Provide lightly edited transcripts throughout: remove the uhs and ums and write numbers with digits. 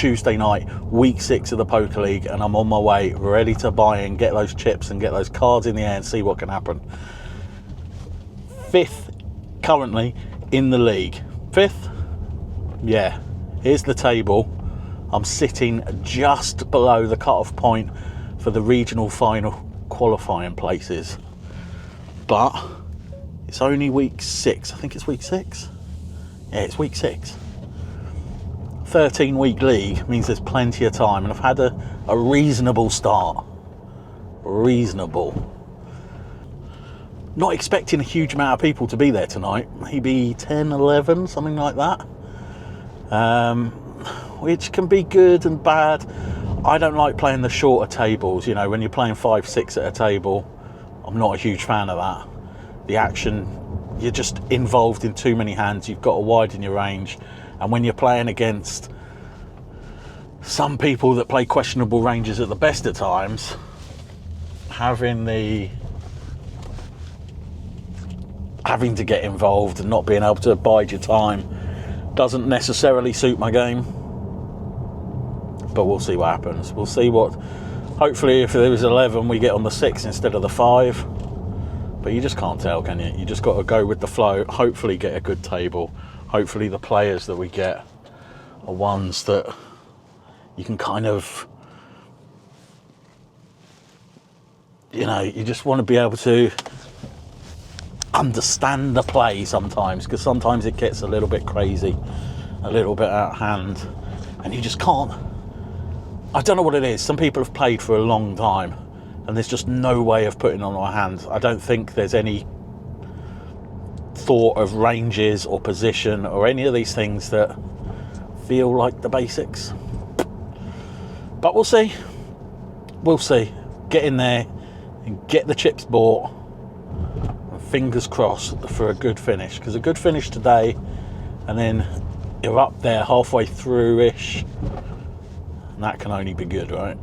Tuesday night, week 6 of the Poker League, and I'm on my way, ready to buy and get those chips and get those cards in the air and see what can happen. 5th currently in the league. 5th? Yeah. Here's the table. I'm sitting just below the cut-off point for the regional final qualifying places. But it's only week 6. I think it's week 6. Yeah, it's week 6. 13-week league means there's plenty of time, and I've had a reasonable start. Reasonable. Not expecting a huge amount of people to be there tonight. Maybe 10, 11, something like that. Which can be good and bad. I don't like playing the shorter tables. You know, when you're playing 5, 6 at a table, I'm not a huge fan of that. The action, you're just involved in too many hands. You've got to widen your range. And when you're playing against some people that play questionable ranges at the best of times, having to get involved and not being able to bide your time doesn't necessarily suit my game. But we'll see what happens. We'll see what... Hopefully, if there was 11, we get on the 6 instead of the 5. But you just can't tell, can you? You just got to go with the flow. Hopefully get a good table. Hopefully the players that we get are ones that you can kind of... You know, you just want to be able to understand the play sometimes, because sometimes it gets a little bit crazy, a little bit out of hand, and you just can't... I don't know what it is. Some people have played for a long time and there's just no way of putting on our hand. I don't think there's any thought of ranges or position or any of these things that feel like the basics. But we'll see. We'll see. Get in there and get the chips bought. And fingers crossed for a good finish. Because a good finish today, and then you're up there halfway through-ish. And that can only be good, right?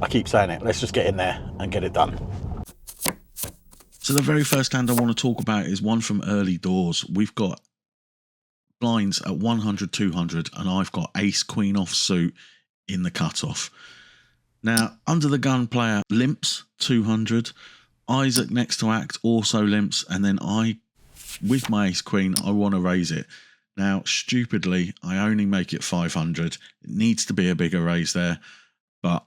I keep saying it. Let's just get in there and get it done. So the very first hand I want to talk about is one from early doors. We've got blinds at 100, 200, and I've got ace, queen offsuit in the cutoff. Now, under the gun player limps 200. Isaac next to act also limps, and then I, with my ace queen, I want to raise it. Now, stupidly, I only make it 500. It needs to be a bigger raise there, but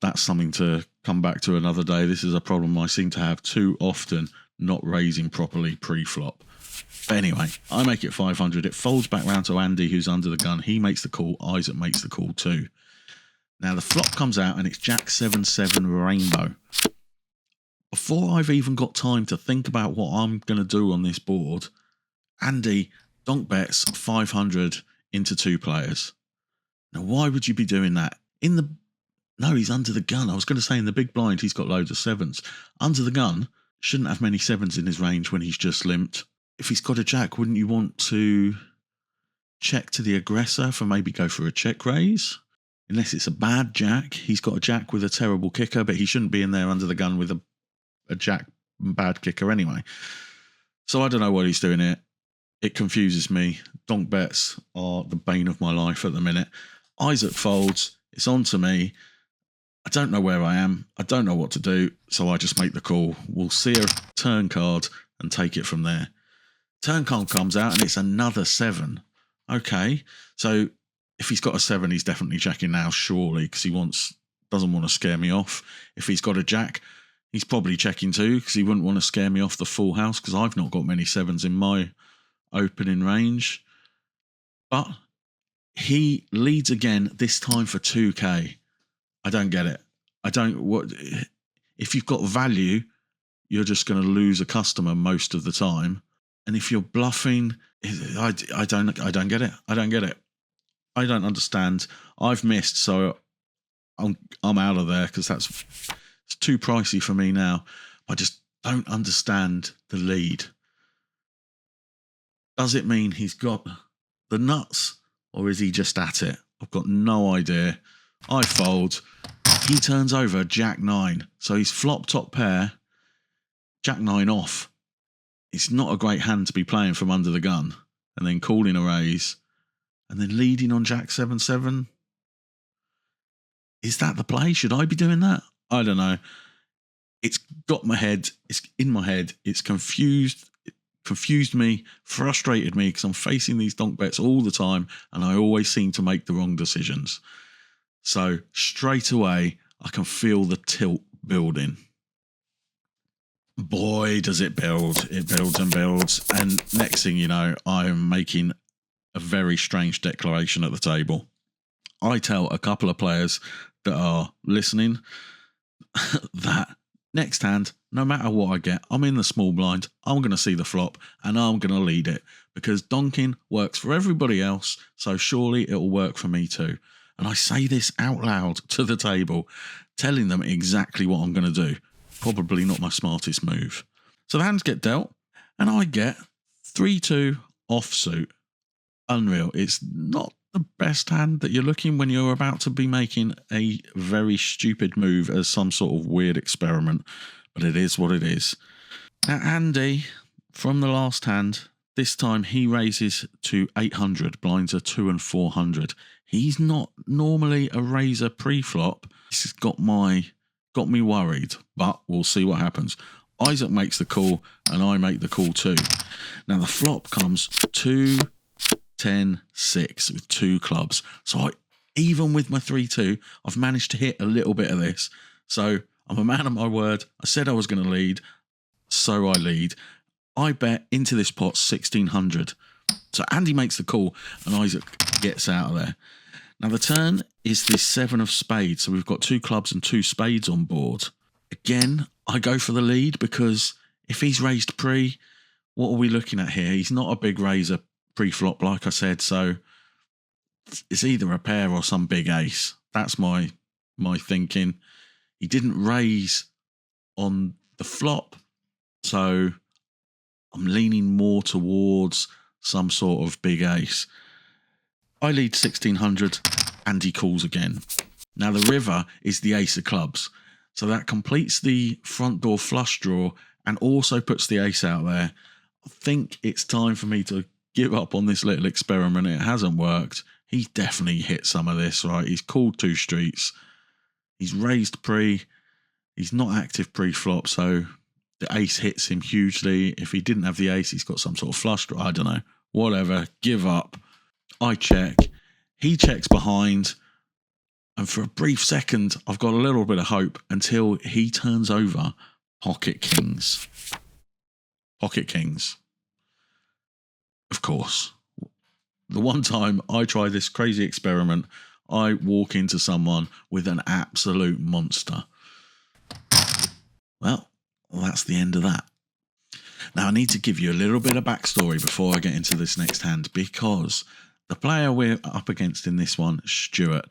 that's something to come back to another day. This is a problem I seem to have too often, not raising properly pre-flop. But anyway, I make it 500. It folds back round to Andy, who's under the gun. He makes the call. Isaac makes the call too. Now, the flop comes out, and it's Jack 7-7 rainbow. Before I've even got time to think about what I'm going to do on this board, Andy donk bets 500 into 2 players. Now, why would you be doing that? No, he's under the gun. I was going to say in the big blind, he's got loads of 7s. Under the gun, shouldn't have many 7s in his range when he's just limped. If he's got a jack, wouldn't you want to check to the aggressor for maybe go for a check raise? Unless it's a bad jack. He's got a jack with a terrible kicker, but he shouldn't be in there under the gun with a jack bad kicker anyway. So I don't know what he's doing here. It confuses me. Donk bets are the bane of my life at the minute. Isaac folds. It's on to me. I don't know where I am. I don't know what to do. So I just make the call. We'll see a turn card and take it from there. Turn card comes out and it's another 7. Okay. So if he's got a 7, he's definitely checking now, surely, because he doesn't want to scare me off. If he's got a jack, he's probably checking too, because he wouldn't want to scare me off the full house, because I've not got many 7s in my opening range. But he leads again, this time for 2k. I don't get it. If you've got value, you're just going to lose a customer most of the time. And if you're bluffing, I don't get it. I don't get it. I don't understand. I've missed, so I'm out of there, because it's too pricey for me now. I just don't understand the lead. Does it mean he's got the nuts, or is he just at it? I've got no idea. I fold. He turns over Jack 9. So he's flop top pair, Jack 9 off. It's not a great hand to be playing from under the gun and then calling a raise and then leading on Jack 7-7. Is that the play? Should I be doing that? I don't know. It's got my head. It's in my head. It's confused me, frustrated me, because I'm facing these donk bets all the time and I always seem to make the wrong decisions. So straight away, I can feel the tilt building. Boy, does it build. It builds and builds. And next thing you know, I am making a very strange declaration at the table. I tell a couple of players that are listening that next hand, no matter what I get, I'm in the small blind, I'm going to see the flop and I'm going to lead it, because donking works for everybody else, so surely it will work for me too. And I say this out loud to the table, telling them exactly what I'm going to do. Probably not my smartest move. So the hands get dealt, and I get 3-2 offsuit. Unreal. It's not the best hand that you're looking when you're about to be making a very stupid move as some sort of weird experiment, but it is what it is. Now Andy, from the last hand, this time he raises to 800, blinds are 2 and 400. He's not normally a raiser pre-flop. This has got me worried, but we'll see what happens. Isaac makes the call and I make the call too. Now the flop comes 2, 10, 6 with 2 clubs. So even with my 3-2, I've managed to hit a little bit of this. So I'm a man of my word. I said I was going to lead, so I lead. I bet into this pot 1,600. So Andy makes the call and Isaac gets out of there. Now the turn is this 7 of spades. So we've got 2 clubs and 2 spades on board. Again, I go for the lead because if he's raised pre, what are we looking at here? He's not a big raiser pre-flop, like I said, so it's either a pair or some big ace. That's my thinking. He didn't raise on the flop, so I'm leaning more towards some sort of big ace. I lead 1,600 and he calls again. Now the river is the ace of clubs, so that completes the front door flush draw and also puts the ace out there. I think it's time for me to give up on this little experiment. It hasn't worked. He's definitely hit some of this, right? He's called 2 streets. He's raised pre. He's not active pre-flop, so the ace hits him hugely. If he didn't have the ace, he's got some sort of flush draw. I don't know. Whatever. Give up. I check. He checks behind. And for a brief second, I've got a little bit of hope until he turns over pocket kings. Pocket kings. Of course. The one time I try this crazy experiment, I walk into someone with an absolute monster. Well, that's the end of that. Now, I need to give you a little bit of backstory before I get into this next hand, because the player we're up against in this one, Stuart,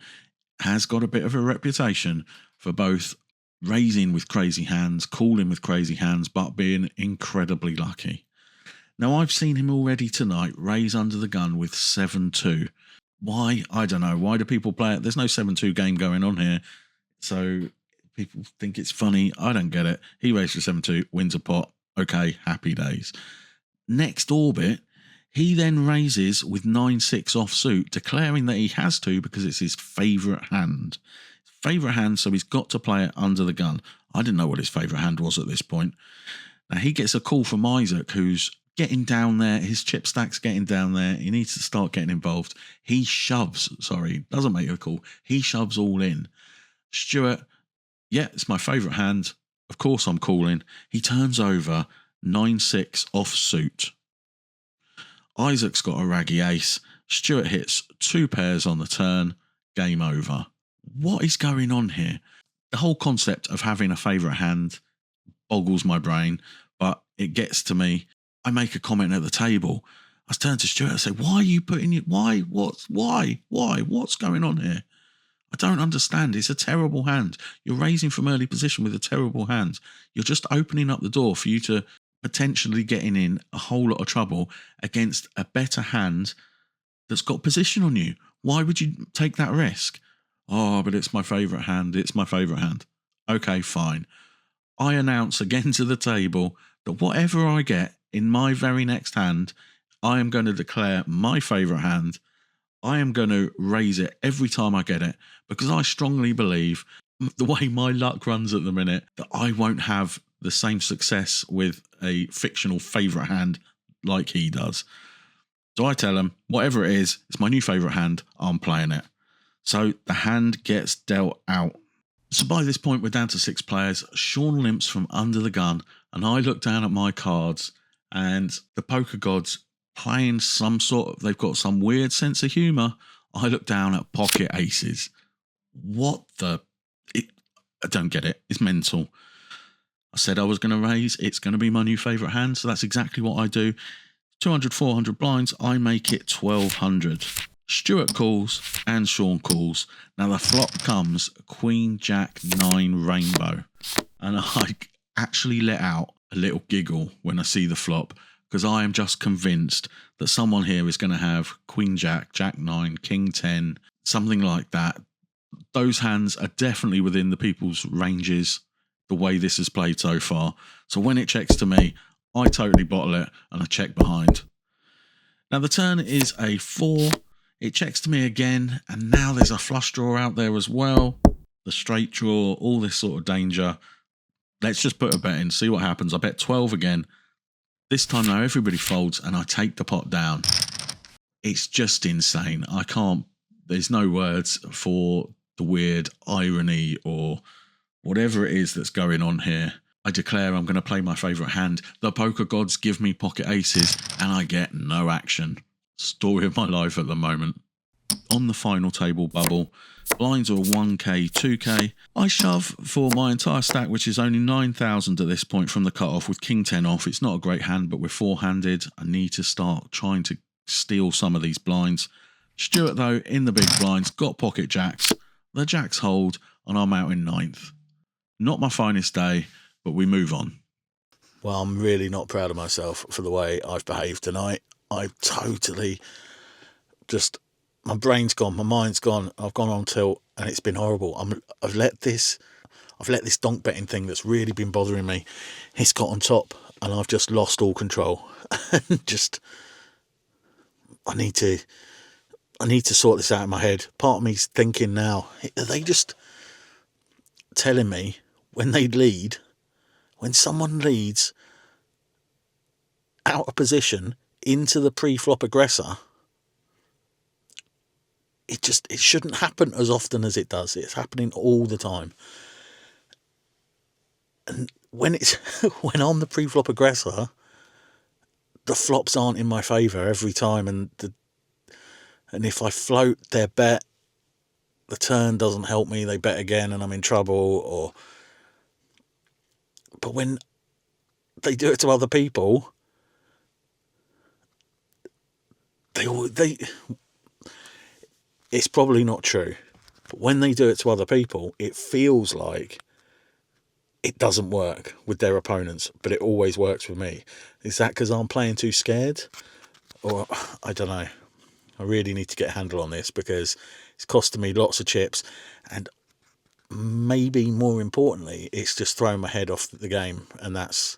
has got a bit of a reputation for both raising with crazy hands, calling with crazy hands, but being incredibly lucky. Now, I've seen him already tonight raise under the gun with 7-2. Why? I don't know. Why do people play it? There's no 7-2 game going on here. So people think it's funny. I don't get it. He raised for 7-2, wins a pot. Okay, happy days. Next orbit, he then raises with 9-6 offsuit, declaring that he has to because it's his favourite hand. Favourite hand, so he's got to play it under the gun. I didn't know what his favourite hand was at this point. Now, he gets a call from Isaac, who's getting down there. His chip stack's getting down there. He needs to start getting involved. He shoves, doesn't make a call. He shoves all in. Stuart, yeah, it's my favourite hand. Of course I'm calling. He turns over 9-6 offsuit. Isaac's got a raggy ace. Stuart hits 2 pairs on the turn. Game over. What is going on here? The whole concept of having a favourite hand boggles my brain, but it gets to me. I make a comment at the table. I turn to Stuart and say, why are you putting it? Why? What's going on here? I don't understand. It's a terrible hand. You're raising from early position with a terrible hand. You're just opening up the door for you to potentially getting in a whole lot of trouble against a better hand that's got position on you. Why would you take that risk? Oh, but it's my favourite hand. It's my favourite hand. Okay, fine. I announce again to the table that whatever I get in my very next hand, I am going to declare my favourite hand. I am going to raise it every time I get it, because I strongly believe, the way my luck runs at the minute, that I won't have the same success with a fictional favourite hand like he does. So I tell him, whatever it is, it's my new favourite hand, I'm playing it. So the hand gets dealt out. So by this point, we're down to 6 players. Sean limps from under the gun, and I look down at my cards, and the poker gods playing they've got some weird sense of humour. I look down at pocket aces. I don't get it. It's mental. I said I was going to raise. It's going to be my new favourite hand, so that's exactly what I do. 200, 400 blinds, I make it 1,200. Stuart calls and Sean calls. Now the flop comes Queen, Jack, 9, rainbow. And I actually let out a little giggle when I see the flop, because I am just convinced that someone here is going to have Queen, Jack, Jack, 9, King, 10, something like that. Those hands are definitely within the people's ranges, the way this is played so far. So when it checks to me, I totally bottle it and I check behind. Now the turn is a 4. It checks to me again, and now there's a flush draw out there as well. The straight draw, all this sort of danger. Let's just put a bet in, see what happens. I bet 12 again. This time now everybody folds and I take the pot down. It's just insane. There's no words for the weird irony or whatever it is that's going on here. I declare I'm going to play my favourite hand. The poker gods give me pocket aces and I get no action. Story of my life at the moment. On the final table bubble, blinds are 1k, 2k. I shove for my entire stack, which is only 9,000 at this point from the cutoff, with King 10 off. It's not a great hand, but we're four-handed. I need to start trying to steal some of these blinds. Stuart, though, in the big blinds, got pocket jacks. The jacks hold, and I'm out in 9th. Not my finest day, but we move on. Well, I'm really not proud of myself for the way I've behaved tonight. I've totally just, my brain's gone, my mind's gone. I've gone on tilt and it's been horrible. I've let this donk betting thing that's really been bothering me, it's got on top and I've just lost all control. Just, I need to sort this out in my head. Part of me's thinking now, are they just telling me when someone leads out of position into the pre-flop aggressor, it shouldn't happen as often as it does. It's happening all the time. And when I'm the pre-flop aggressor, the flops aren't in my favour every time, and if I float their bet, the turn doesn't help me. They bet again and I'm in trouble. But when they do it to other people, it's probably not true, but when they do it to other people, it feels like it doesn't work with their opponents, but it always works with me. Is that because I'm playing too scared? Or I don't know. I really need to get a handle on this, because it's costing me lots of chips, and maybe more importantly, it's just throwing my head off the game, and that's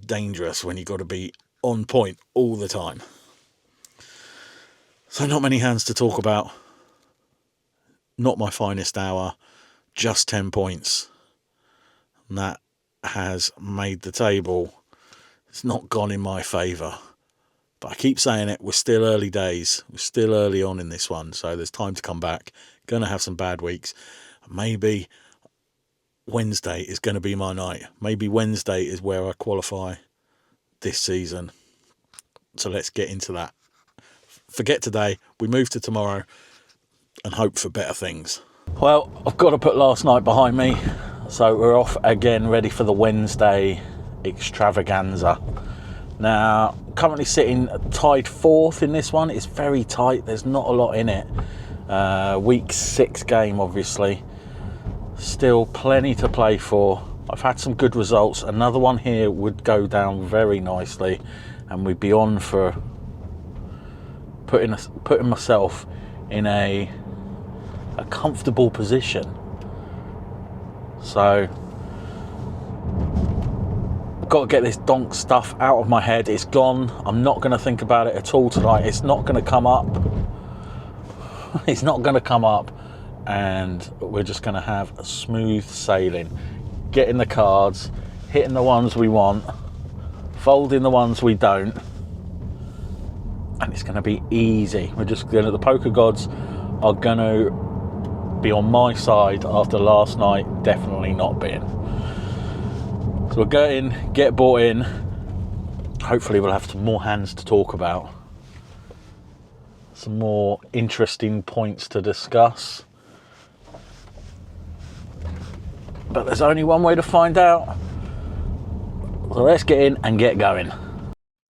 dangerous when you've got to be on point all the time. So not many hands to talk about. Not my finest hour. Just 10 points. And that has made the table. It's not gone in my favour. But I keep saying it, we're still early days. We're still early on in this one. So there's time to come back. Going to have some bad weeks. Maybe Wednesday is going to be my night. Maybe Wednesday is where I qualify this season. So let's get into that. Forget today, we move to tomorrow and hope for better things. Well, I've got to put last night behind me, so we're off again, ready for the Wednesday extravaganza. Now, currently sitting tied 4th in this one. It's very tight, there's not a lot in it. Week 6 game, obviously. Still plenty to play for. I've had some good results. Another one here would go down very nicely, and we'd be on for putting myself in a comfortable position. So I've got to get this donk stuff out of my head. It's gone. I'm not going to think about it at all tonight. It's not going to come up. He's not going to come up, and we're just going to have a smooth sailing, getting the cards, hitting the ones we want, folding the ones we don't, and it's going to be easy. We're just going to, the poker gods are going to be on my side after last night definitely not being. So we'll go in, get bought in. Hopefully we'll have some more hands to talk about, some more interesting points to discuss, but there's only one way to find out. So let's get in and get going.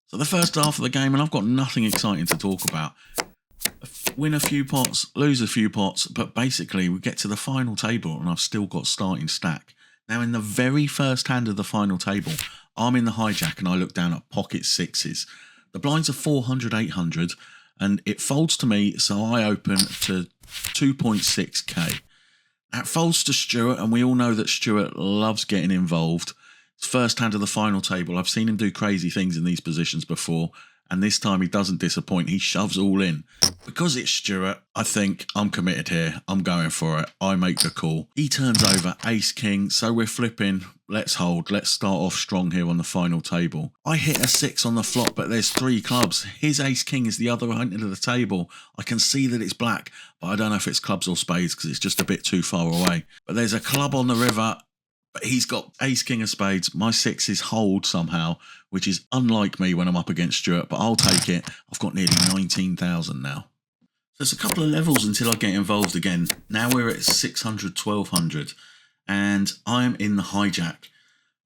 So the first half of the game, and I've got nothing exciting to talk about. Win a few pots, lose a few pots, but basically we get to the final table and I've still got starting stack. Now in the very first hand of the final table, I'm in the hijack and I look down at pocket sixes. The blinds are 400, 800 and it folds to me, so I open to 2.6k. That folds to Stuart, and we all know that Stuart loves getting involved. It's first hand of the final table. I've seen him do crazy things in these positions before, and this time he doesn't disappoint. He shoves all in. Because it's Stuart, I think I'm committed here. I'm going for it. I make the call. He turns over ace king, so we're flipping. Let's hold. Let's start off strong here on the final table. I hit a 6 on the flop, but there's 3 clubs. His ace king is the other end of the table. I can see that it's black, but I don't know if it's clubs or spades because it's just a bit too far away. But there's a club on the river. But he's got ace king of spades. My sixes hold somehow, which is unlike me when I'm up against Stuart, but I'll take it. I've got nearly 19,000 now. So it's a couple of levels until I get involved again. Now we're at 600, 1200, and I'm in the hijack.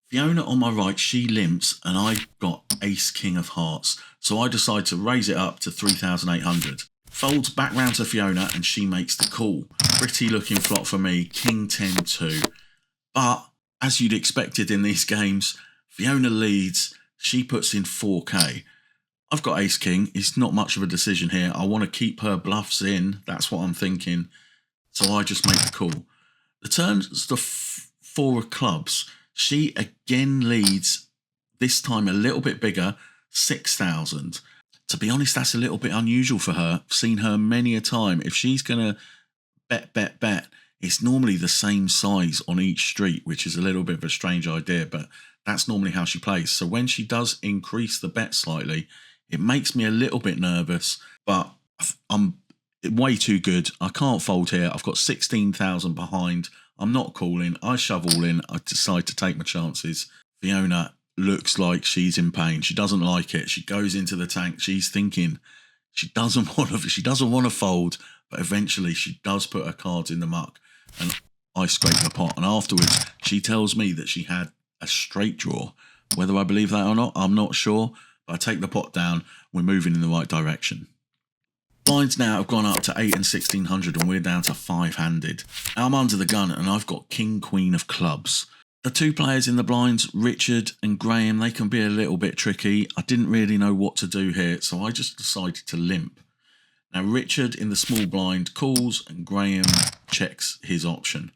Fiona on my right, she limps, and I got ace king of hearts. So I decide to raise it up to 3,800. Folds back round to Fiona, and she makes the call. Pretty looking flop for me, king 10-2. But as you'd expected in these games, Fiona leads. She puts in 4k. I've got ace king. It's not much of a decision here. I want to keep her bluffs in. That's what I'm thinking. So I just make the call. The turn's the 4 of clubs. She again leads, this time a little bit bigger, 6,000. To be honest, that's a little bit unusual for her. I've seen her many a time. If she's going to bet, it's normally the same size on each street, which is a little bit of a strange idea, but that's normally how she plays. So when she does increase the bet slightly, it makes me a little bit nervous, but I'm way too good. I can't fold here. I've got 16,000 behind. I'm not calling. I shove all in. I decide to take my chances. Fiona looks like she's in pain. She doesn't like it. She goes into the tank. She's thinking she doesn't want to fold, but eventually she does put her cards in the muck. And I scrape the pot, and afterwards she tells me that she had a straight draw. Whether I believe that or not, I'm not sure, but I take the pot down. We're moving in the right direction. Blinds now have gone up to 8 and 1600, and we're down to 5-handed. I'm under the gun, and I've got king, queen of clubs. The 2 players in the blinds, Richard and Graham, they can be a little bit tricky. I didn't really know what to do here, so I just decided to limp. Now, Richard in the small blind calls and Graham checks his option.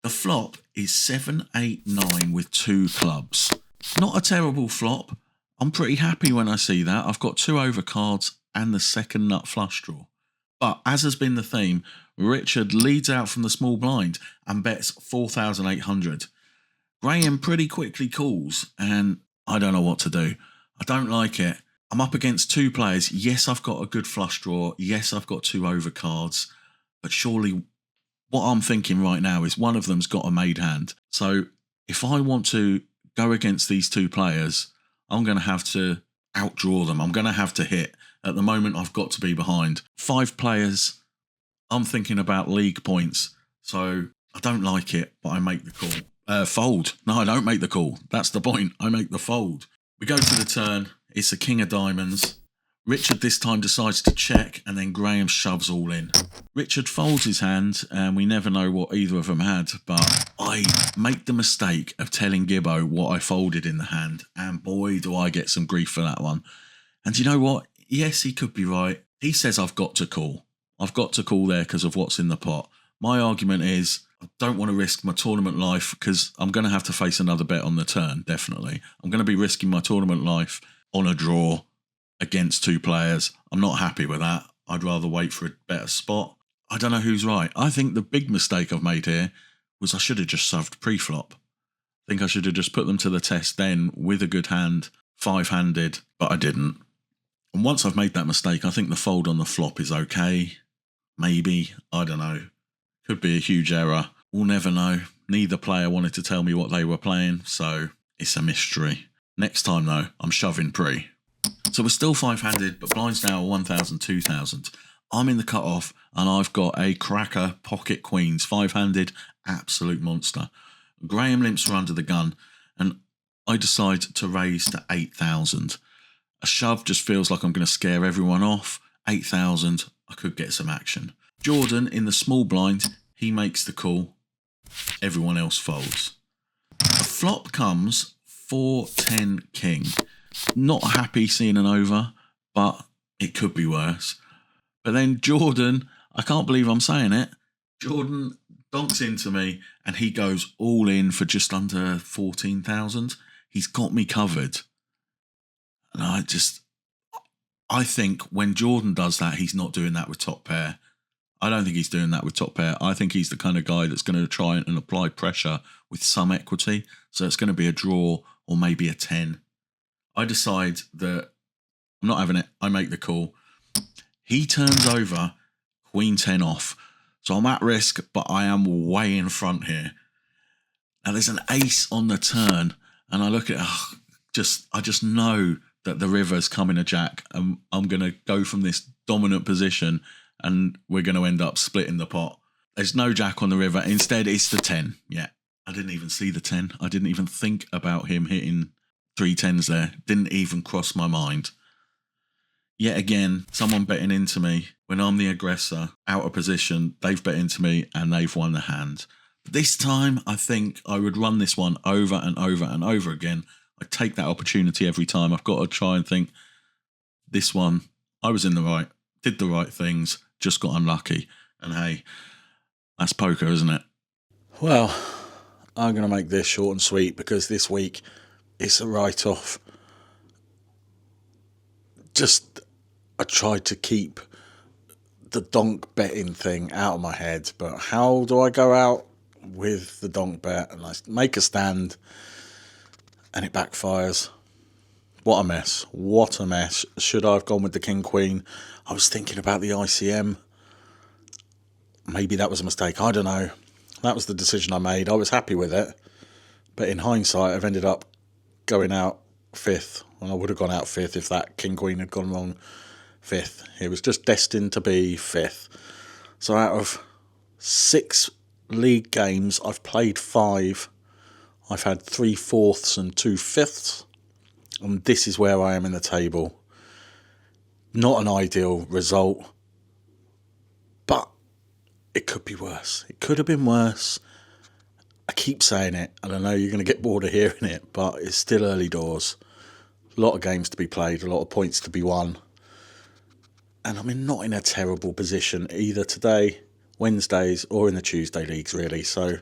The flop is 7, 8, 9 with 2 clubs. Not a terrible flop. I'm pretty happy when I see that. I've got 2 overcards and the second nut flush draw. But as has been the theme, Richard leads out from the small blind and bets 4,800. Graham pretty quickly calls, and I don't know what to do. I don't like it. I'm up against 2 players. Yes, I've got a good flush draw. Yes, I've got 2 overcards. But surely what I'm thinking right now is one of them's got a made hand. So if I want to go against these 2 players, I'm going to have to outdraw them. I'm going to have to hit. At the moment, I've got to be behind. 5 players. I'm thinking about league points. So I don't like it, but I make the call. Fold. No, I don't make the call. That's the point. I make the fold. We go to the turn. It's a king of diamonds. Richard this time decides to check, and then Graham shoves all in. Richard folds his hand, and we never know what either of them had, but I make the mistake of telling Gibbo what I folded in the hand, and boy, do I get some grief for that one. And you know what? Yes, he could be right. He says I've got to call. I've got to call there because of what's in the pot. My argument is I don't want to risk my tournament life because I'm going to have to face another bet on the turn, definitely. I'm going to be risking my tournament life on a draw against 2 players. I'm not happy with that. I'd rather wait for a better spot. I don't know who's right. I think the big mistake I've made here was I should have just shoved pre-flop. I think I should have just put them to the test then with a good hand, 5-handed, but I didn't. And once I've made that mistake, I think the fold on the flop is okay. Maybe. I don't know. Could be a huge error. We'll never know. Neither player wanted to tell me what they were playing, so it's a mystery. Next time, though, I'm shoving pre. So we're still 5-handed, but blinds now are 1,000, 2,000. I'm in the cut-off, and I've got a cracker pocket queens, 5-handed, absolute monster. Graham limps are under the gun, and I decide to raise to 8,000. A shove just feels like I'm going to scare everyone off. 8,000, I could get some action. Jordan, in the small blind, he makes the call. Everyone else folds. A flop comes 4-10 king. Not happy seeing an over, but it could be worse. But then Jordan, I can't believe I'm saying it, Jordan donks into me and he goes all in for just under 14,000. He's got me covered. And I think when Jordan does that, he's not doing that with top pair. I don't think he's doing that with top pair. I think he's the kind of guy that's going to try and apply pressure with some equity. So it's going to be a draw or maybe a 10. I decide that I'm not having it. I make the call. He turns over, queen 10 off. So I'm at risk, but I am way in front here. Now there's an ace on the turn, and I look at I just know that the river's coming a jack, and I'm going to go from this dominant position, and we're going to end up splitting the pot. There's no jack on the river. Instead, it's the 10. Yeah, I didn't even see the 10. I didn't even think about him hitting 3 10s there. Didn't even cross my mind. Yet again, someone betting into me when I'm the aggressor, out of position. They've bet into me and they've won the hand. But this time, I think I would run this one over and over and over again. I take that opportunity every time. I've got to try and think, this one, I was in the right, did the right things, just got unlucky. And hey, that's poker, isn't it? Well, I'm going to make this short and sweet because this week it's a write-off. I tried to keep the donk betting thing out of my head, but how do I go out with the donk bet and I make a stand and it backfires? What a mess. What a mess. Should I have gone with the king queen? I was thinking about the ICM. Maybe that was a mistake. I don't know. That was the decision I made. I was happy with it. But in hindsight, I've ended up going out 5th. And I would have gone out 5th if that king queen had gone wrong 5th. It was just destined to be 5th. So out of 6 league games, I've played 5. I've had 3 fourths and 2 fifths. And this is where I am in the table. Not an ideal result. But it could be worse. It could have been worse. I keep saying it, and I know you're going to get bored of hearing it, but it's still early doors. A lot of games to be played, a lot of points to be won. And I'm not in a terrible position either today, Wednesdays, or in the Tuesday leagues, really. So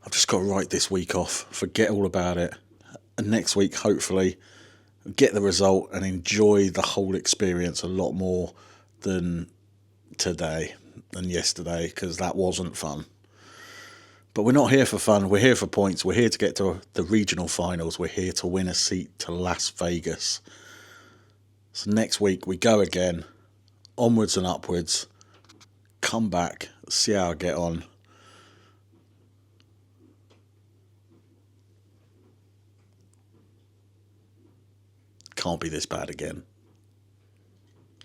I've just got to write this week off, forget all about it. And next week, hopefully, get the result and enjoy the whole experience a lot more than today, than yesterday, because that wasn't fun. But we're not here for fun. We're here for points. We're here to get to the regional finals. We're here to win a seat to Las Vegas. So next week we go again, onwards and upwards. Come back, see how I get on. Can't be this bad again.